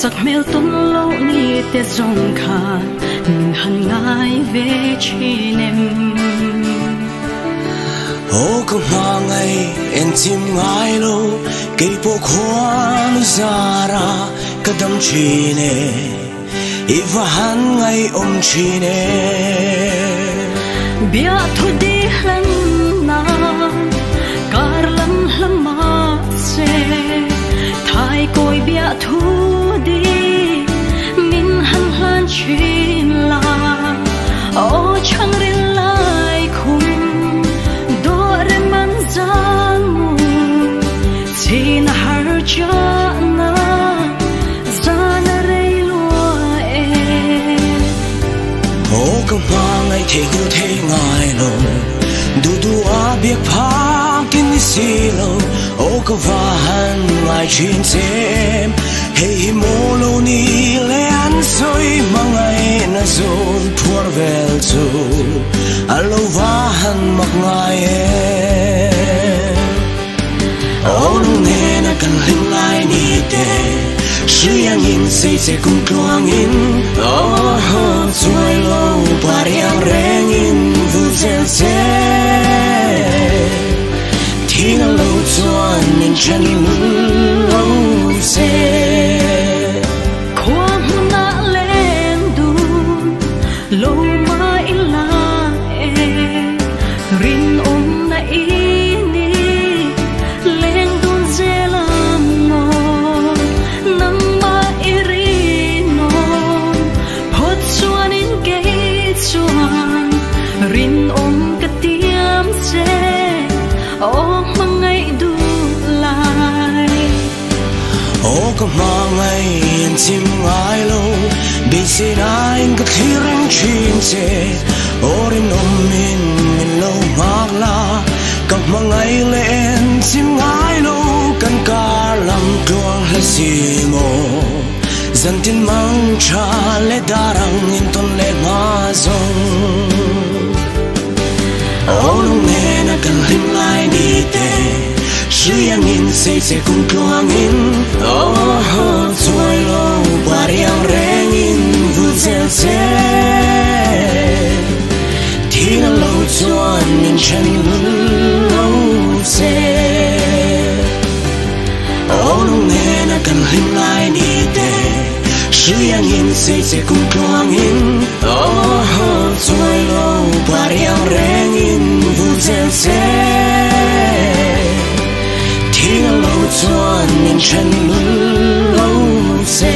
sắc mèo tuôn lâu ni te rong khan nhìn hằn ngai về chi nem ô có mà ngày em chim ngai lâu cây po khoan zara cái đam chi nè iva han ngày chi nè bia thu đi lần na car lam lam ma se thay coi bia thu đi min han han chin la ô chang rin lai khum do re man zang chin har cha na zan re lo e ô có mà ngày thế yêu thế ngài lo du du a biết phá kinh si lo ô có van ngài chuyện xem hey mô lô ni le an soi mang ngày na zon thuở vel chu alo van mặc ngài ô nung nghe na cần hình ngài ni te suy ang in say say kung tuang in oh suai lo pariang reng in vu zel se thina lo chuan in chan lo se khoang na lên du lo mai la e rin om na ini lên dun zelam mo nam ma irino hot chuan in ke chuan rin om ka tiam se o mangai du lai ô có mà ngày em chim ngai lo bị si nai ka thirang chin se ô rin om min lo mak la ka mà ngày le em chim ngai lo kan ka lam tuang la si mo zan tin mang cha le darang in ton le ma zong ô nung nghe na kan him lai ni te suy ang in say say kung tuang in oh suai lo pariang reng in vu zel se thina lo chuan in chan lo se ô nung nghe na kan him lai ni te suy ang in say say kung tuang in oh suai lo pariang reng in vu zel se thina lo chuan in chan lo se